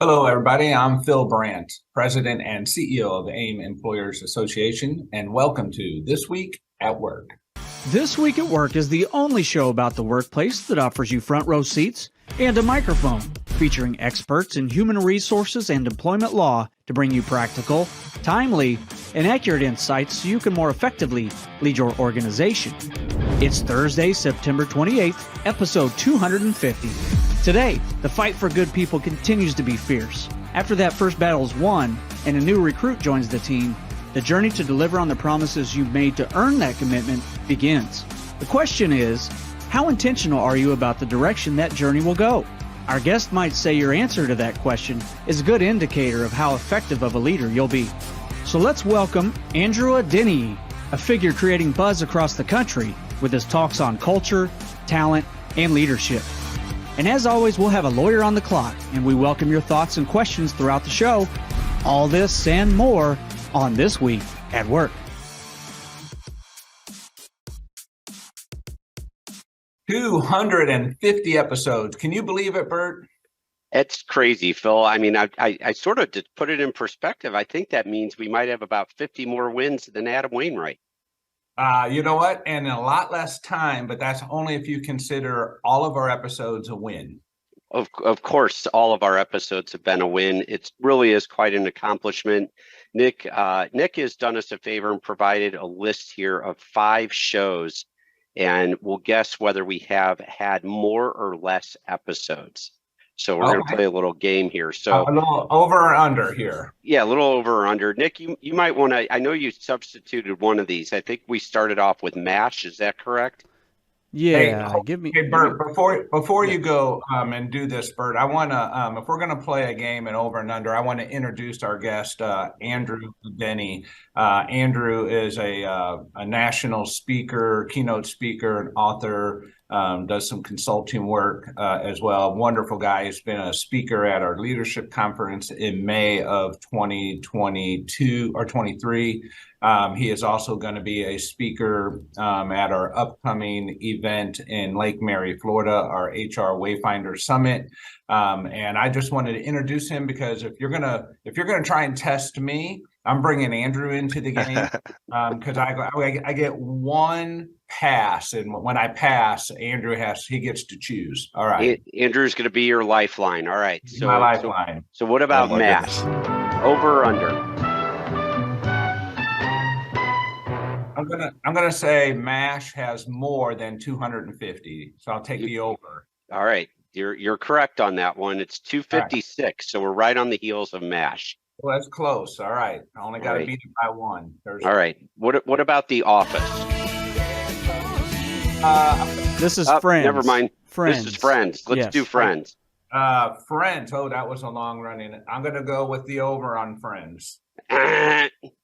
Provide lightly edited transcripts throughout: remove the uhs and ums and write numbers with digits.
Hello, everybody. I'm Phil Brandt, President and CEO of AIM Employers Association, and welcome to This Week at Work. This Week at Work is the only show about the workplace that offers you front row seats and a microphone, featuring experts in human resources and employment law to bring you practical, timely, and accurate insights so you can more effectively lead your organization. It's Thursday, September 28th, episode 250. Today, the fight for good people continues to be fierce. After that first battle is won and a new recruit joins the team, the journey to deliver on the promises you made to earn that commitment begins. The question is, how intentional are you about the direction that journey will go? Our guest might say your answer to that question is a good indicator of how effective of a leader you'll be. So let's welcome Andrew Adeniyi, a figure creating buzz across the country with his talks on culture, talent, and leadership. And as always, we'll have a lawyer on the clock, and we welcome your thoughts and questions throughout the show. All this and more on This Week at Work. 250 episodes. Can you believe it, Bert? It's crazy, Phil. I mean, I sort of, to put it in perspective, I think that means we might have about 50 more wins than Adam Wainwright. You know what? And a lot less time, but that's only if you consider all of our episodes a win. Of course, all of our episodes have been a win. It really is quite an accomplishment. Nick has done us a favor and provided a list here of 5 shows, and we'll guess whether we have had more or less episodes. So we're going to play a little game here. So a little over or under here. Yeah, a little over or under. Nick, you might want to, I know you substituted one of these. I think we started off with MASH. Is that correct? Yeah, Hey, Bert, before you go and do this, Bert, I want to, if we're going to play a game in over and under, I want to introduce our guest, Andrew Adeniyi. Andrew is a national speaker, keynote speaker, and author. Does some consulting work as well. Wonderful guy. He's been a speaker at our leadership conference in May of 2022 or 23. He is also going to be a speaker at our upcoming event in Lake Mary, Florida, our HR Wayfinder Summit. And I just wanted to introduce him because if you're gonna try and test me, I'm bringing Andrew into the game because I get one pass, and when I pass, Andrew gets to choose. All right, Andrew's going to be your lifeline. All right, so my lifeline. So what about MASH? Over or under? I'm gonna say MASH has more than 250, so I'll take the over. All right, you're correct on that one. It's 256, right. So we're right on the heels of MASH. Well, that's close. All right, I only got to beat it by one. All right, what about The Office? This is Friends. Never mind. Friends. This is Friends. Let's do Friends. Friends. Oh, that was a long running. I'm going to go with the over on Friends.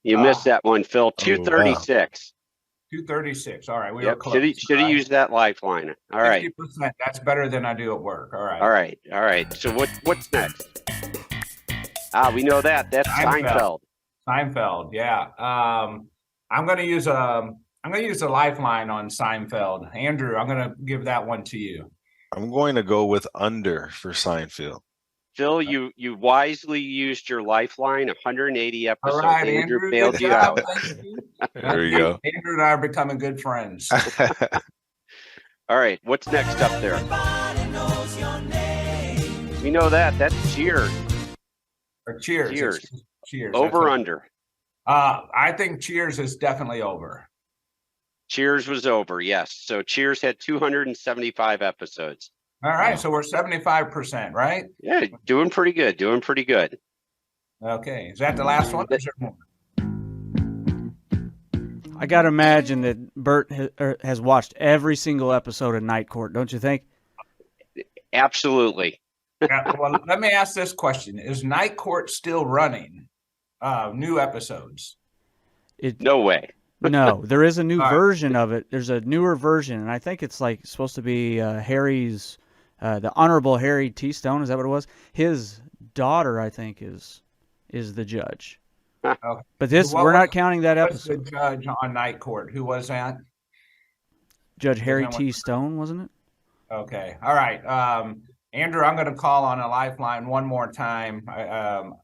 You missed that one, Phil. 236. 236. All right, we were close. Should have used that lifeline. All right. 50%. That's better than I do at work. All right. All right. So what's next? We know that. That's Seinfeld. Seinfeld. Yeah. I'm going to use a lifeline on Seinfeld. Andrew, I'm going to give that one to you. I'm going to go with under for Seinfeld. Phil, you wisely used your lifeline. 180 episodes. All right, Andrew bailed you out. There you go. Andrew and I are becoming good friends. All right, what's next up there? We know that. That's Cheers. Or Cheers. Cheers. Over under. I think Cheers is definitely over. Cheers was over, yes. So Cheers had 275 episodes. All right, so we're 75%, right? Yeah, doing pretty good. Okay, is that the last one? Or is there more? I got to imagine that Bert has watched every single episode of Night Court, don't you think? Absolutely. Well, let me ask this question. Is Night Court still running new episodes? No way. No, there is a new version of it. There's a newer version, and I think it's like supposed to be Harry's, the Honorable Harry T. Stone. Is that what it was? His daughter, I think, is the judge. Okay. But we're not counting that episode. The judge on Night Court? Who was that? Judge Harry T. Stone, wasn't it? Okay. All right. Andrew, I'm going to call on a lifeline one more time.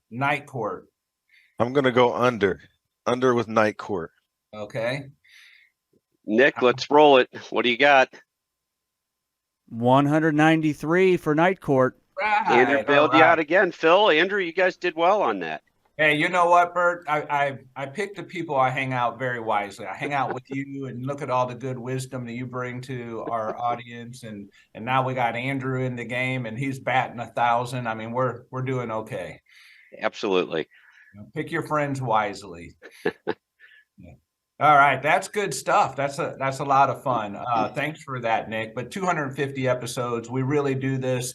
Night court. I'm going to go under with night court. Okay. Nick, let's roll it. What do you got? 193 for night court. Right. Andrew bailed you out again. Phil, Andrew, you guys did well on that. Hey, you know what, Bert? I pick the people I hang out very wisely. I hang out with you and look at all the good wisdom that you bring to our audience, and now we got Andrew in the game, and he's batting 1,000. I mean, we're doing okay. Absolutely. Pick your friends wisely. Yeah. All right, that's good stuff. That's a lot of fun. Thanks for that, Nick. But 250 episodes, we really do this.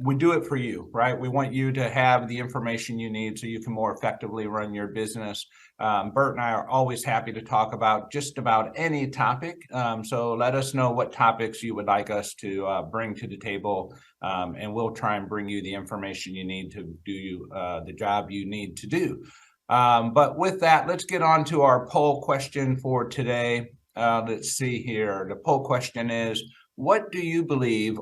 We do it for you, right? We want you to have the information you need so you can more effectively run your business. Bert and I are always happy to talk about just about any topic. So let us know what topics you would like us to bring to the table, and we'll try and bring you the information you need to do the job you need to do. But with that, let's get on to our poll question for today. Let's see here. The poll question is, what do you believe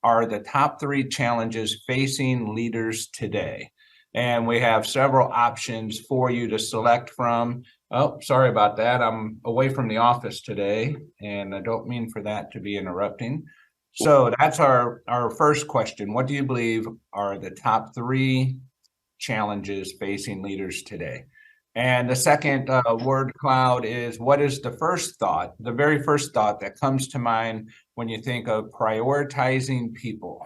are the top 3 challenges facing leaders today? And we have several options for you to select from. Oh, sorry about that. I'm away from the office today, and I don't mean for that to be interrupting. So that's our first question. What do you believe are the top 3 challenges facing leaders today? And the second word cloud is, what is the very first thought that comes to mind when you think of prioritizing people?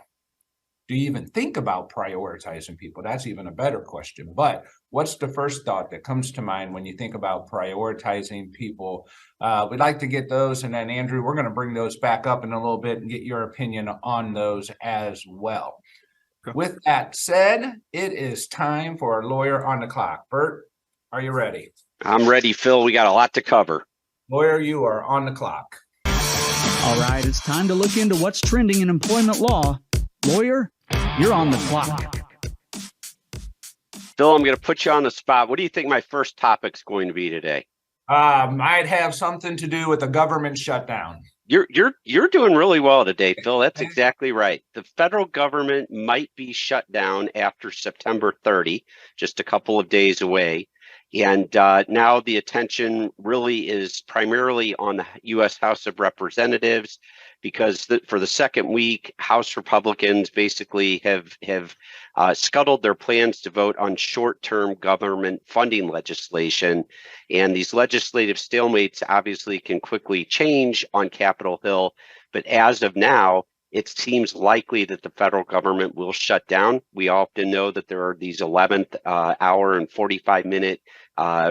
Do you even think about prioritizing people? That's even a better question. But what's the first thought that comes to mind when you think about prioritizing people? We'd like to get those. And then, Andrew, we're going to bring those back up in a little bit and get your opinion on those as well. With that said, it is time for our lawyer on the clock. Bert, are you ready? I'm ready, Phil. We got a lot to cover. Lawyer, you are on the clock. All right, it's time to look into what's trending in employment law. Lawyer, you're on the clock. Phil, I'm going to put you on the spot. What do you think my first topic's going to be today? Might have something to do with the government shutdown. You're doing really well today, Phil. That's exactly right. The federal government might be shut down after September 30, just a couple of days away. And now the attention really is primarily on the U.S. House of Representatives, because for the second week, House Republicans basically have scuttled their plans to vote on short-term government funding legislation. And these legislative stalemates obviously can quickly change on Capitol Hill. But as of now, it seems likely that the federal government will shut down. We often know that there are these 11th hour and 45-minute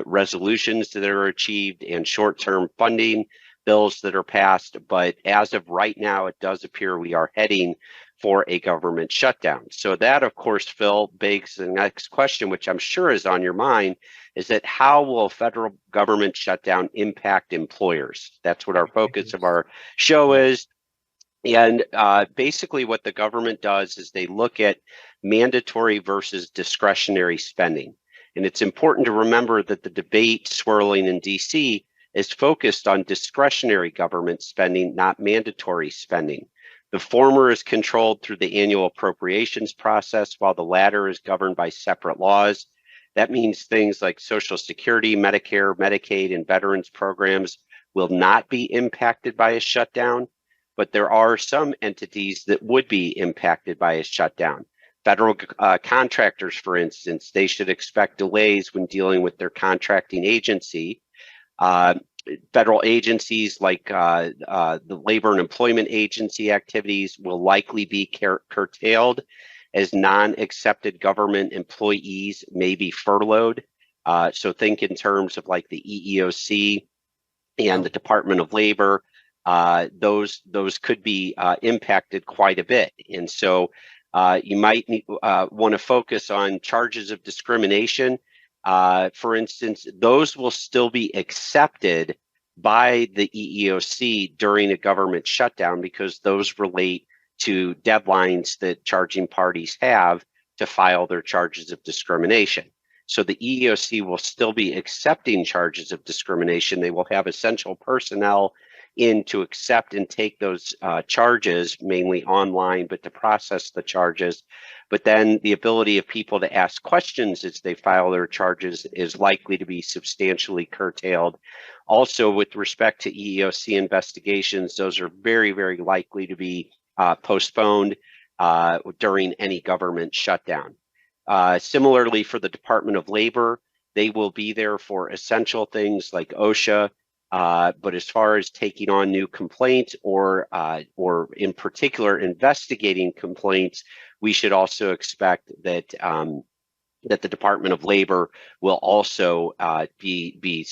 resolutions that are achieved and short-term funding bills that are passed. But as of right now, it does appear we are heading for a government shutdown. So that, of course, Phil, begs the next question, which I'm sure is on your mind, is that how will a federal government shutdown impact employers? That's what our focus of our show is. And basically what the government does is they look at mandatory versus discretionary spending. And it's important to remember that the debate swirling in DC is focused on discretionary government spending, not mandatory spending. The former is controlled through the annual appropriations process, while the latter is governed by separate laws. That means things like Social Security, Medicare, Medicaid, and veterans programs will not be impacted by a shutdown. But there are some entities that would be impacted by a shutdown. Federal contractors, for instance, they should expect delays when dealing with their contracting agency. Federal agencies like the Labor and Employment Agency activities will likely be curtailed as non-accepted government employees may be furloughed. So think in terms of like the EEOC and the Department of Labor. Those could be impacted quite a bit. And so you might want to focus on charges of discrimination. For instance, those will still be accepted by the EEOC during a government shutdown because those relate to deadlines that charging parties have to file their charges of discrimination. So the EEOC will still be accepting charges of discrimination. They will have essential personnel in to accept and take those charges, mainly online, but to process the charges. But then the ability of people to ask questions as they file their charges is likely to be substantially curtailed. Also, with respect to EEOC investigations, those are very, very likely to be postponed during any government shutdown. Similarly, for the Department of Labor, they will be there for essential things like OSHA, but as far as taking on new complaints or in particular investigating complaints, we should also expect that that the Department of Labor will also be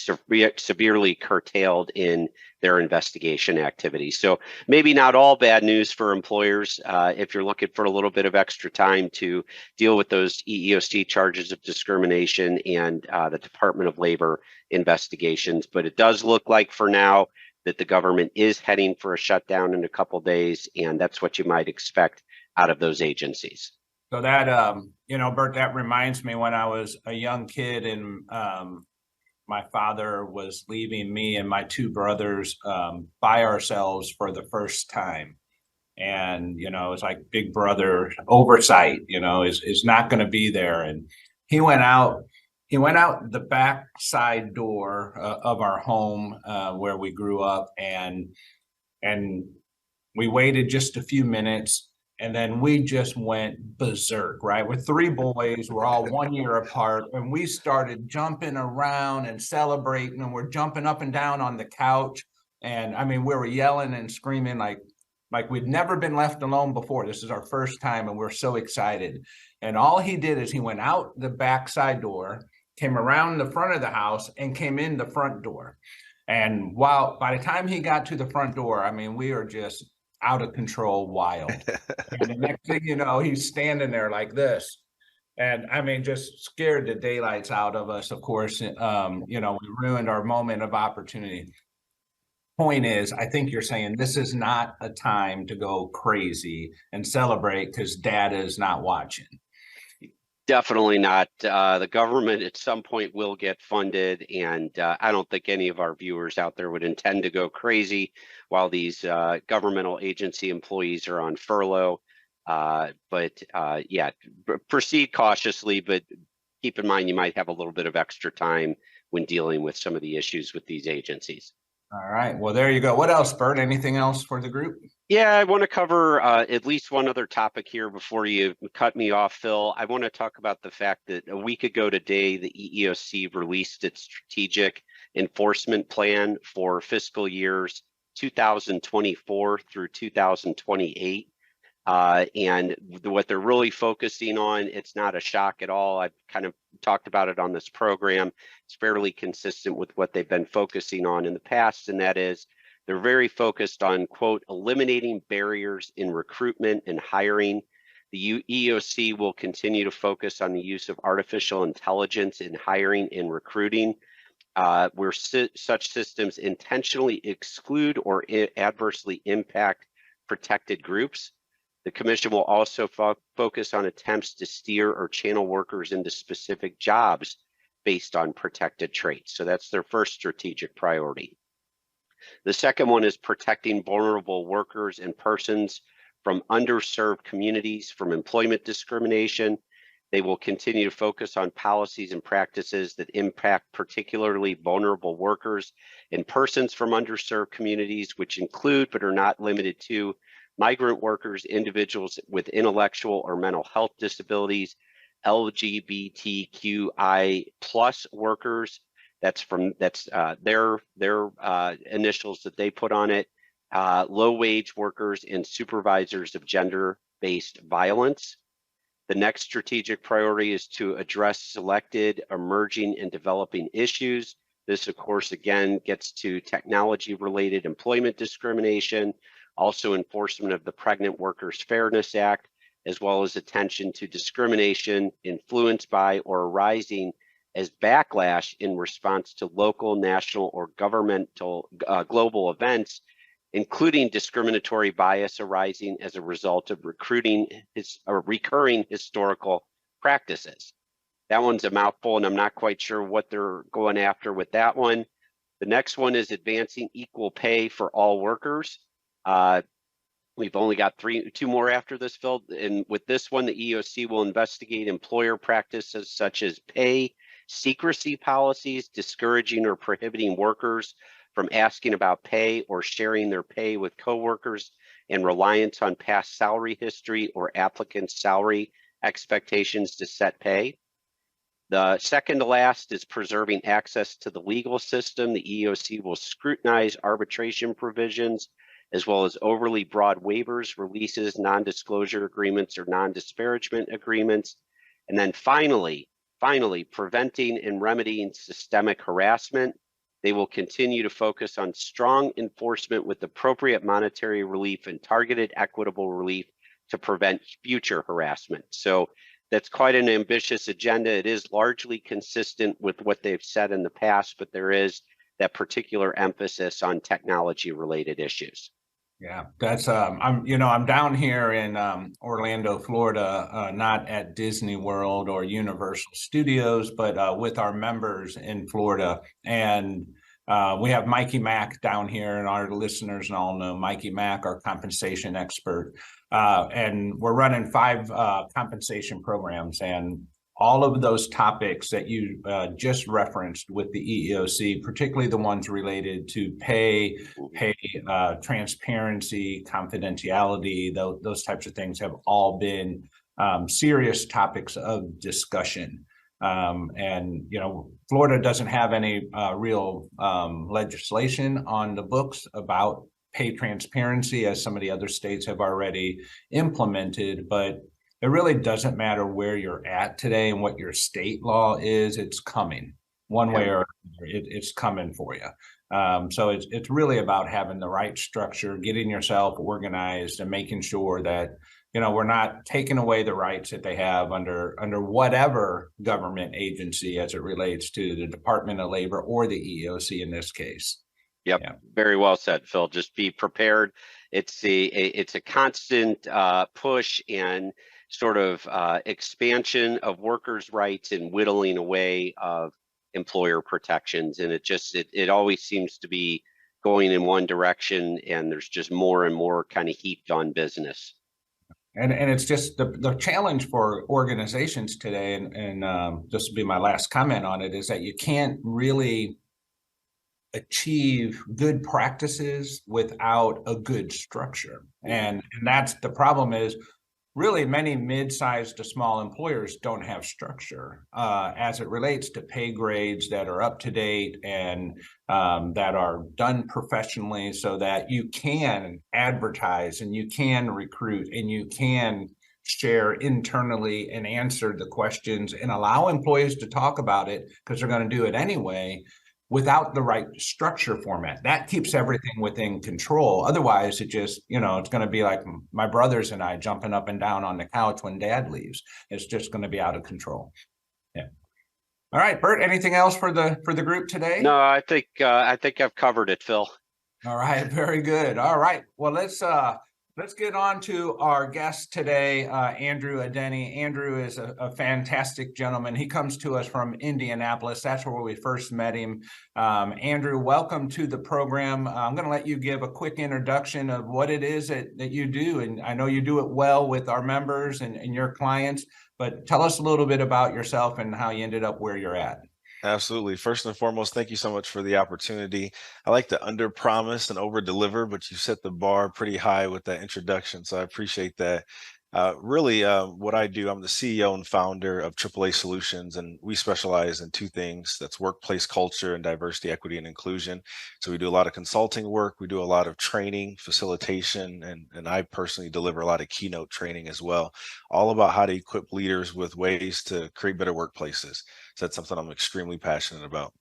severely curtailed in their investigation activities. So maybe not all bad news for employers if you're looking for a little bit of extra time to deal with those EEOC charges of discrimination and the Department of Labor investigations. But it does look like for now that the government is heading for a shutdown in a couple days, and that's what you might expect out of those agencies. So that, Bert, that reminds me when I was a young kid and my father was leaving me and my two brothers by ourselves for the first time. And, it's like big brother oversight, is not going to be there. And he went out the back side door of our home where we grew up, and we waited just a few minutes. And then we just went berserk, right? We're three boys. We're all 1 year apart. And we started jumping around and celebrating. And we're jumping up and down on the couch. And I mean, we were yelling and screaming like we'd never been left alone before. This is our first time. And we're so excited. And all he did is he went out the back side door, came around the front of the house, and came in the front door. And by the time he got to the front door, I mean, we are just out of control, wild. And the next thing you know, he's standing there like this. And I mean, just scared the daylights out of us, of course. We ruined our moment of opportunity. Point is, I think you're saying this is not a time to go crazy and celebrate because dad is not watching. Definitely not. The government at some point will get funded, and I don't think any of our viewers out there would intend to go crazy while these governmental agency employees are on furlough. Proceed cautiously, but keep in mind you might have a little bit of extra time when dealing with some of the issues with these agencies. All right. Well, there you go. What else, Bert? Anything else for the group? Yeah, I want to cover at least one other topic here before you cut me off, Phil. I want to talk about the fact that a week ago today, the EEOC released its strategic enforcement plan for fiscal years 2024 through 2028. And what they're really focusing on, it's not a shock at all. I've kind of talked about it on this program. It's fairly consistent with what they've been focusing on in the past, and that is they're very focused on, quote, eliminating barriers in recruitment and hiring. The EEOC will continue to focus on the use of artificial intelligence in hiring and recruiting, where such systems intentionally exclude or adversely impact protected groups. The Commission will also focus on attempts to steer or channel workers into specific jobs based on protected traits. So that's their first strategic priority. The second one is protecting vulnerable workers and persons from underserved communities from employment discrimination. They will continue to focus on policies and practices that impact particularly vulnerable workers and persons from underserved communities, which include but are not limited to migrant workers, individuals with intellectual or mental health disabilities, LGBTQI plus workers. That's their initials that they put on it. Low wage workers and supervisors of gender-based violence. The next strategic priority is to address selected, emerging, and developing issues. This, of course, again, gets to technology-related employment discrimination, also enforcement of the Pregnant Workers Fairness Act, as well as attention to discrimination influenced by or arising as backlash in response to local, national, or governmental global events, including discriminatory bias arising as a result of recurring historical practices. That one's a mouthful, and I'm not quite sure what they're going after with that one. The next one is advancing equal pay for all workers. We've only got two more after this, Phil. And with this one, the EEOC will investigate employer practices such as pay secrecy policies, discouraging or prohibiting workers from asking about pay or sharing their pay with coworkers, and reliance on past salary history or applicants' salary expectations to set pay. The second to last is preserving access to the legal system. The EEOC will scrutinize arbitration provisions as well as overly broad waivers, releases, non-disclosure agreements, or non-disparagement agreements. And then finally, preventing and remedying systemic harassment. They will continue to focus on strong enforcement with appropriate monetary relief and targeted equitable relief to prevent future harassment. So that's quite an ambitious agenda. It is largely consistent with what they've said in the past, but there is that particular emphasis on technology-related issues. Yeah, that's I'm down here in Orlando, Florida, not at Disney World or Universal Studios, but with our members in Florida. And we have Mikey Mack down here, and our listeners all know Mikey Mack, our compensation expert. And we're running 5 compensation programs, and all of those topics that you just referenced with the EEOC, particularly the ones related to pay transparency, confidentiality, those types of things have all been serious topics of discussion. And, Florida doesn't have any real legislation on the books about pay transparency, as some of the other states have already implemented, but it really doesn't matter where you're at today and what your state law is. It's coming one way or another. It's coming for you. So it's really about having the right structure, getting yourself organized, and making sure that we're not taking away the rights that they have under whatever government agency, as it relates to the Department of Labor or the EEOC in this case. Yep. Yeah. Very well said, Phil. Just be prepared. It's a constant push and sort of expansion of workers' rights and whittling away of employer protections. And it always seems to be going in one direction, and there's just more and more kind of heaped on business. And it's just the challenge for organizations today, and this will be my last comment on it, is that you can't really achieve good practices without a good structure. And that's the problem, is really many mid-sized to small employers don't have structure as it relates to pay grades that are up to date and that are done professionally, so that you can advertise and you can recruit and you can share internally and answer the questions and allow employees to talk about it, because they're going to do it anyway, without the right structure format. That keeps everything within control. Otherwise, it just, it's going to be like my brothers and I jumping up and down on the couch when dad leaves. It's just going to be out of control. Yeah. All right, Bert, anything else for the group today? No, I think I've covered it, Phil. All right, very good. All right. Well, let's get on to our guest today, Andrew Adeniyi. Andrew is a fantastic gentleman. He comes to us from Indianapolis. That's where we first met him. Andrew, welcome to the program. I'm going to let you give a quick introduction of what it is that you do. And I know you do it well with our members and your clients, but tell us a little bit about yourself and how you ended up where you're at. Absolutely. First and foremost, thank you so much for the opportunity. I like to under promise and over deliver, but you set the bar pretty high with that introduction. So I appreciate that. What I do, I'm the CEO and founder of AAA Solutions, and we specialize in 2 things. That's workplace culture and diversity, equity, and inclusion. So we do a lot of consulting work. We do a lot of training, facilitation, and I personally deliver a lot of keynote training as well, all about how to equip leaders with ways to create better workplaces. So that's something I'm extremely passionate about.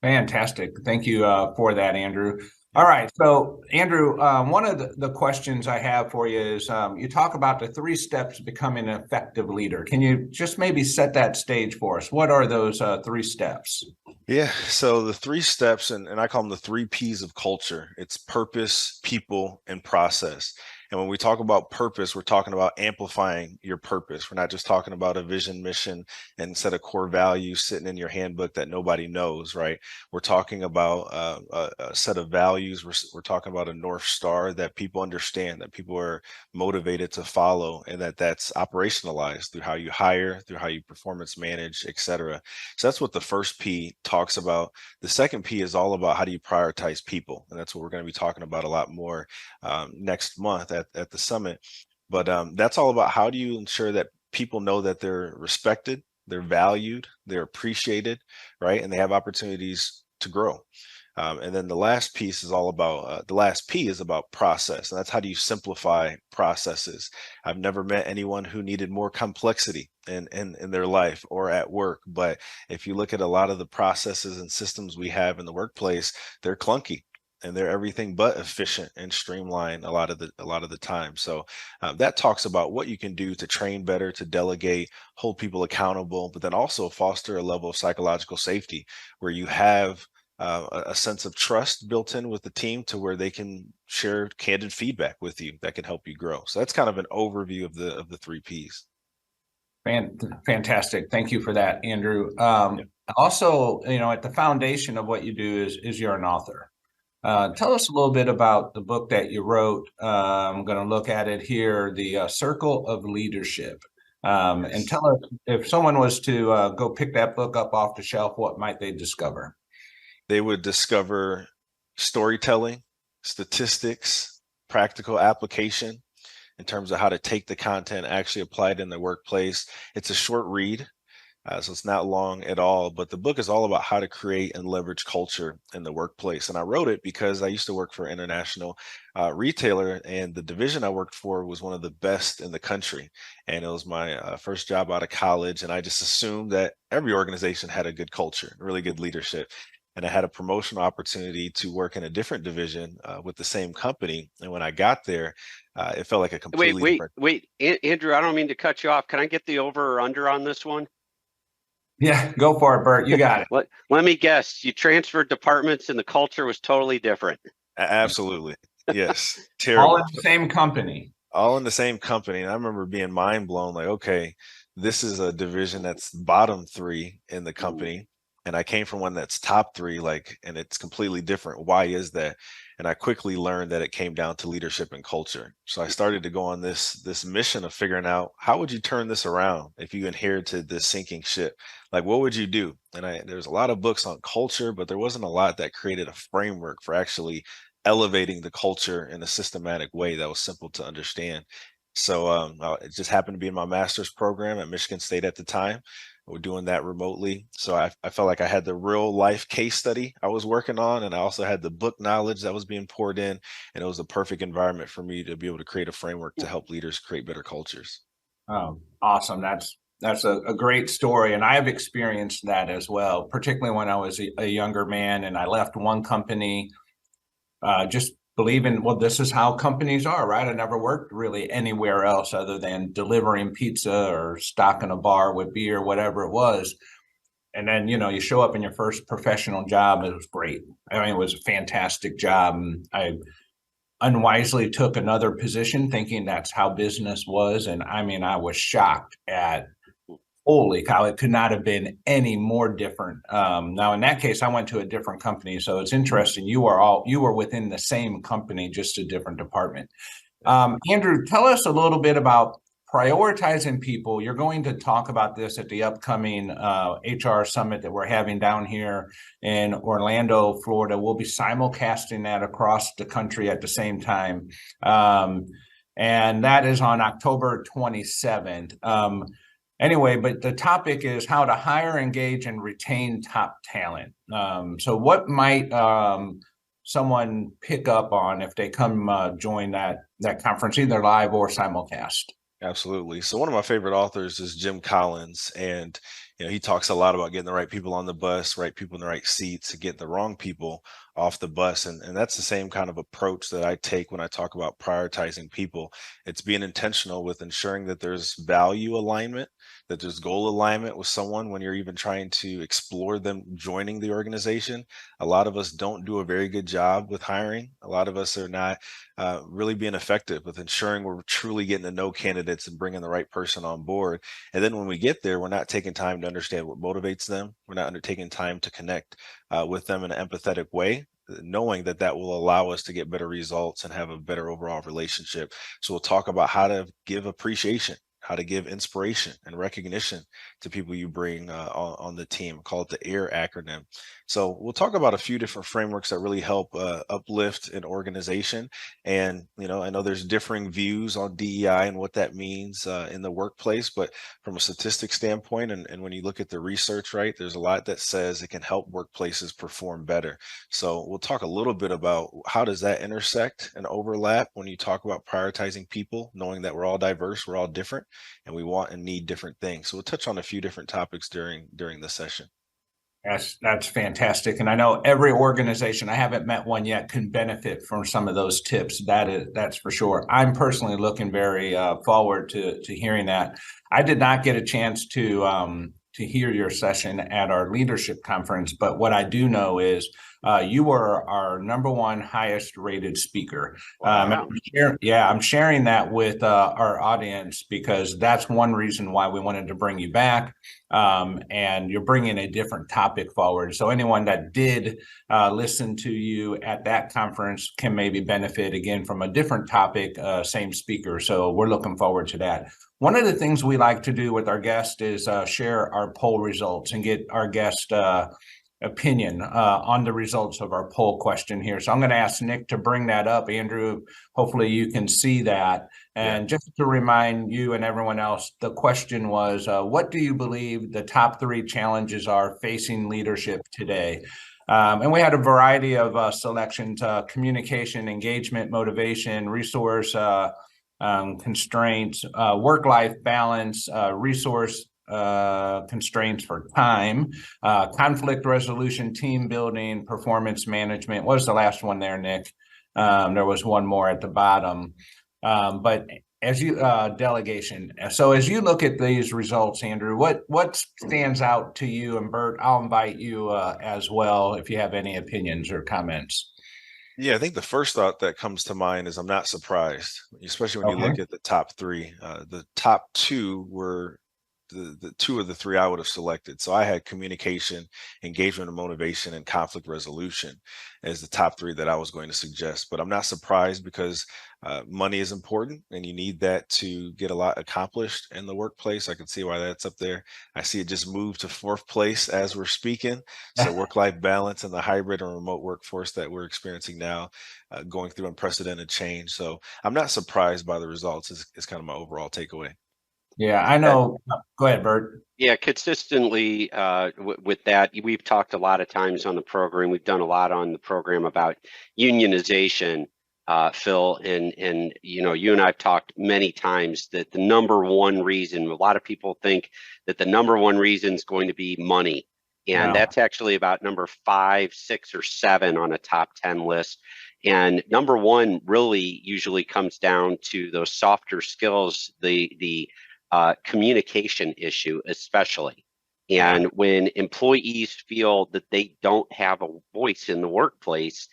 Fantastic. Thank you for that, Andrew. All right. So, Andrew, one of the questions I have for you is you talk about the 3 steps of becoming an effective leader. Can you just maybe set that stage for us? What are those 3 steps? Yeah. So the 3 steps, and I call them the 3 P's of culture. It's purpose, people, and process. And when we talk about purpose, we're talking about amplifying your purpose. We're not just talking about a vision, mission, and set of core values sitting in your handbook that nobody knows, right? We're talking about a set of values. We're talking about a North Star that people understand, that people are motivated to follow, and that's operationalized through how you hire, through how you performance manage, et cetera. So that's what the first P talks about. The second P is all about how do you prioritize people? And that's what we're going to be talking about a lot more next month at the summit. But that's all about how do you ensure that people know that they're respected, they're valued, they're appreciated, right? And they have opportunities to grow. And then the last piece is all about the last P is about process. And that's how do you simplify processes? I've never met anyone who needed more complexity in their life or at work. But if you look at a lot of the processes and systems we have in the workplace, they're clunky and they're everything but efficient and streamlined a lot of the time. So that talks about what you can do to train better, to delegate, hold people accountable, but then also foster a level of psychological safety where you have a sense of trust built in with the team to where they can share candid feedback with you that can help you grow. So that's kind of an overview of the 3 Ps. Fantastic. Thank you for that, Andrew. Also, at the foundation of what you do is you're an author. Tell us a little bit about the book that you wrote. I'm going to look at it here, The Circle of Leadership. And tell us, if someone was to go pick that book up off the shelf, what might they discover? They would discover storytelling, statistics, practical application in terms of how to take the content, actually apply it in the workplace. It's a short read. So it's not long at all, but the book is all about how to create and leverage culture in the workplace. And I wrote it because I used to work for an international retailer, and the division I worked for was one of the best in the country. And it was my first job out of college. And I just assumed that every organization had a good culture, really good leadership. And I had a promotional opportunity to work in a different division with the same company. And when I got there, it felt like a completely different. Wait, Andrew, I don't mean to cut you off. Can I get the over or under on this one? Yeah, go for it, Bert. You got it. Let me guess. You transferred departments and the culture was totally different. Absolutely. Yes. Terrible. All in the same company. All in the same company. And I remember being mind blown, like, okay, this is a division that's bottom 3 in the company. And I came from one that's top 3, and it's completely different. Why is that? And I quickly learned that it came down to leadership and culture. So I started to go on this mission of figuring out, how would you turn this around if you inherited this sinking ship? Like, what would you do? And there's a lot of books on culture, but there wasn't a lot that created a framework for actually elevating the culture in a systematic way that was simple to understand. So it just happened to be in my master's program at Michigan State at the time. We're doing that remotely. So I felt like I had the real life case study I was working on, and I also had the book knowledge that was being poured in, and it was a perfect environment for me to be able to create a framework to help leaders create better cultures. Oh, awesome. That's a great story. And I've experienced that as well, particularly when I was a younger man and I left one company just believing, well, this is how companies are, right? I never worked really anywhere else other than delivering pizza or stocking a bar with beer, whatever it was. And then, you show up in your first professional job. It was great. I mean, it was a fantastic job. I unwisely took another position thinking that's how business was. And I mean, I was shocked at, holy cow, it could not have been any more different. Now, in that case, I went to a different company. So it's interesting. You were within the same company, just a different department. Andrew, tell us a little bit about prioritizing people. You're going to talk about this at the upcoming HR summit that we're having down here in Orlando, Florida. We'll be simulcasting that across the country at the same time. And that is on October 27th. Anyway, but the topic is how to hire, engage, and retain top talent. So what might someone pick up on if they come join that conference, either live or simulcast? Absolutely. So one of my favorite authors is Jim Collins, and he talks a lot about getting the right people on the bus, right people in the right seats, and getting the wrong people off the bus. And that's the same kind of approach that I take when I talk about prioritizing people. It's being intentional with ensuring that there's value alignment that there's goal alignment with someone when you're even trying to explore them joining the organization. A lot of us don't do a very good job with hiring. A lot of us are not really being effective with ensuring we're truly getting to know candidates and bringing the right person on board. And then when we get there, we're not taking time to understand what motivates them. We're not undertaking time to connect with them in an empathetic way, knowing that that will allow us to get better results and have a better overall relationship. So we'll talk about how to give appreciation, how to give inspiration and recognition to people you bring on the team. Call it the AIR acronym. So we'll talk about a few different frameworks that really help uplift an organization. And, I know there's differing views on DEI and what that means in the workplace, but from a statistic standpoint, and when you look at the research, right, there's a lot that says it can help workplaces perform better. So we'll talk a little bit about how does that intersect and overlap when you talk about prioritizing people, knowing that we're all diverse, we're all different, and we want and need different things. So we'll touch on a few different topics during the session. That's fantastic. And I know every organization, I haven't met one yet, can benefit from some of those tips. That's for sure. I'm personally looking very forward to hearing that. I did not get a chance to hear your session at our leadership conference, but what I do know is you were our #1 highest rated speaker. Wow. I'm sharing that with our audience because that's one reason why we wanted to bring you back. And you're bringing a different topic forward. So anyone that did listen to you at that conference can maybe benefit again from a different topic, same speaker. So we're looking forward to that. One of the things we like to do with our guest is share our poll results and get our guest opinion on the results of our poll question here. So I'm going to ask Nick to bring that up. Andrew, hopefully you can see that. And just to remind you and everyone else, the question was, what do you believe the top 3 challenges are facing leadership today? And we had a variety of selections: communication, engagement, motivation, resource constraints, work-life balance, resource constraints for time, conflict resolution, team building, performance management. What was the last one there, Nick? There was one more at the bottom. But as you delegation. So as you look at these results, Andrew, what stands out to you? And Bert, I'll invite you as well if you have any opinions or comments. Yeah, I think the first thought that comes to mind is I'm not surprised, especially when you look at the top 3. The top 2 were the 2 of the 3 I would have selected. So I had communication, engagement and motivation, and conflict resolution as the top 3 that I was going to suggest. But I'm not surprised because money is important and you need that to get a lot accomplished in the workplace. I can see why that's up there. I see it just moved to 4th place as we're speaking. So work-life balance and the hybrid and remote workforce that we're experiencing now, going through unprecedented change. So I'm not surprised by the results is kind of my overall takeaway. Yeah, I know. Go ahead, Bert. Yeah, consistently with that, we've talked a lot of times on the program. We've done a lot on the program about unionization, Phil, and you and I've talked many times that the #1 reason, a lot of people think that the #1 reason is going to be money. And that's actually about number 5, 6, or 7 on a top 10 list. And #1 really usually comes down to those softer skills, the communication issue, especially. And when employees feel that they don't have a voice in the workplace,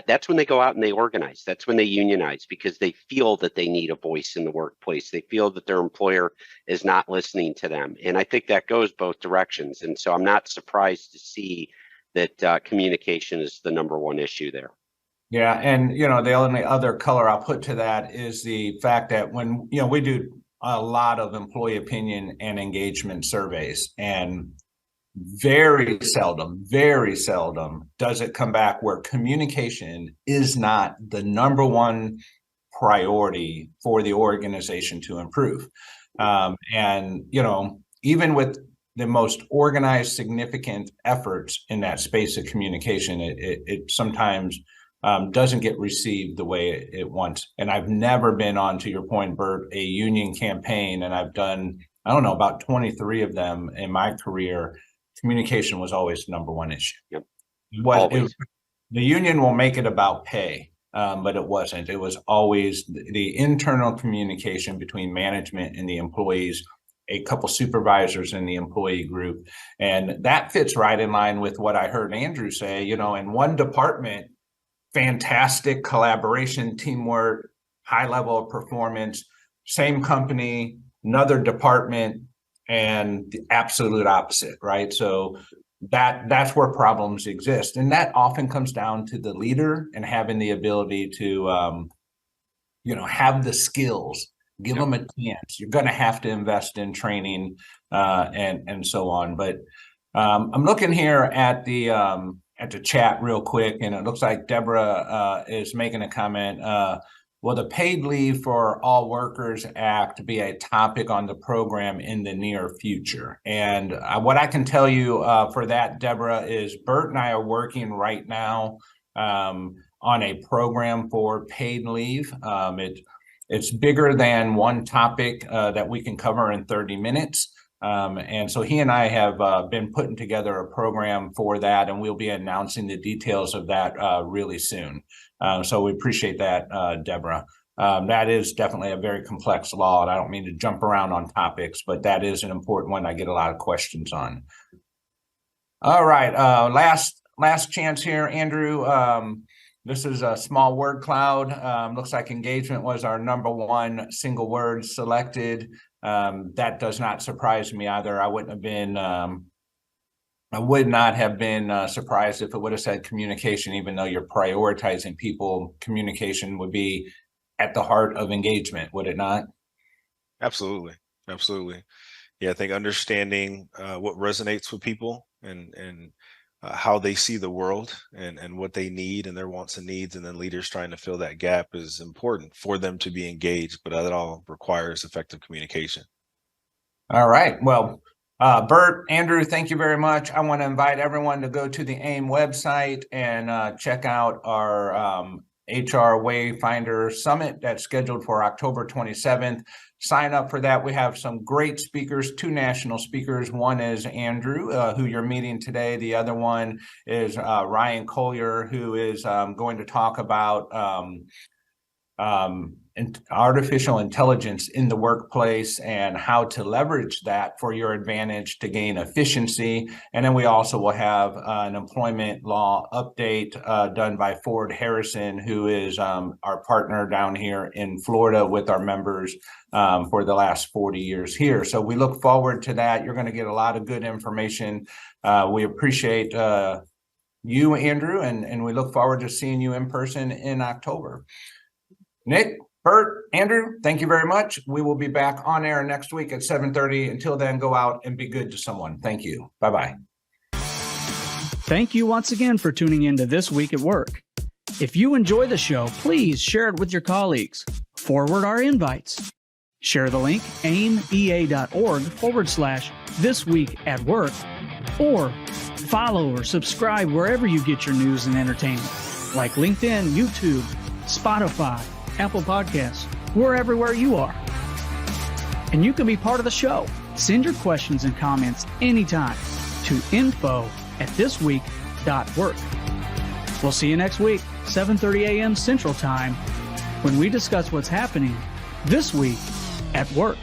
that's when they go out and they organize. That's when they unionize because they feel that they need a voice in the workplace. They feel that their employer is not listening to them. And I think that goes both directions. And so I'm not surprised to see that communication is the #1 issue there. Yeah. And, the only other color I'll put to that is the fact that when, we do a lot of employee opinion and engagement surveys, and very seldom does it come back where communication is not the #1 priority for the organization to improve. And, even with the most organized, significant efforts in that space of communication, it sometimes doesn't get received the way it wants. And I've never been on, to your point, Bert, a union campaign, and I've done, I don't know, about 23 of them in my career. Communication was always the #1 issue. Yep. The union will make it about pay, but it wasn't. It was always the internal communication between management and the employees a couple supervisors in the employee group. And that fits right in line with what I heard Andrew say. In one department, fantastic collaboration, teamwork, high level of performance, same company, another department, and the absolute opposite, right? So that's where problems exist. And that often comes down to the leader and having the ability to, have the skills, give them a chance. You're going to have to invest in training and so on. But I'm looking here at the chat real quick, and it looks like Deborah is making a comment. Will the Paid Leave for All Workers Act be a topic on the program in the near future? And what I can tell you for that, Deborah, is Bert and I are working right now on a program for paid leave. It's bigger than one topic that we can cover in 30 minutes. And so he and I have been putting together a program for that, and we'll be announcing the details of that really soon. So we appreciate that, Deborah. That is definitely a very complex law, and I don't mean to jump around on topics, but that is an important one I get a lot of questions on. All right, last chance here, Andrew. This is a small word cloud. Looks like engagement was our #1 single word selected. That does not surprise me either. I would not have been surprised if it would have said communication, even though you're prioritizing people. Communication would be at the heart of engagement, would it not? Absolutely. Yeah, I think understanding what resonates with people and how they see the world and what they need and their wants and needs, and then leaders trying to fill that gap is important for them to be engaged, but that all requires effective communication. All right. Well, Bert, Andrew, thank you very much. I want to invite everyone to go to the AIM website and check out our HR Wayfinder Summit that's scheduled for October 27th. Sign up for that. We have some great speakers, 2 national speakers. One is Andrew, who you're meeting today. The other one is Ryan Collier, who is going to talk about artificial intelligence in the workplace and how to leverage that for your advantage to gain efficiency. And then we also will have an employment law update done by Ford Harrison, who is our partner down here in Florida with our members for the last 40 years here. So we look forward to that. You're going to get a lot of good information. We appreciate you, Andrew, and we look forward to seeing you in person in October. Nick, Bert, Andrew, thank you very much. We will be back on air next week at 7:30. Until then, go out and be good to someone. Thank you. Bye-bye. Thank you once again for tuning in to This Week at Work. If you enjoy the show, please share it with your colleagues. Forward our invites. Share the link, aimea.org/thisweekatwork, or follow or subscribe wherever you get your news and entertainment, like LinkedIn, YouTube, Spotify, Apple Podcasts. We're everywhere you are. And you can be part of the show. Send your questions and comments anytime to info@thisweek.work. We'll see you next week, 7:30 a.m. Central Time, when we discuss what's happening this week at work.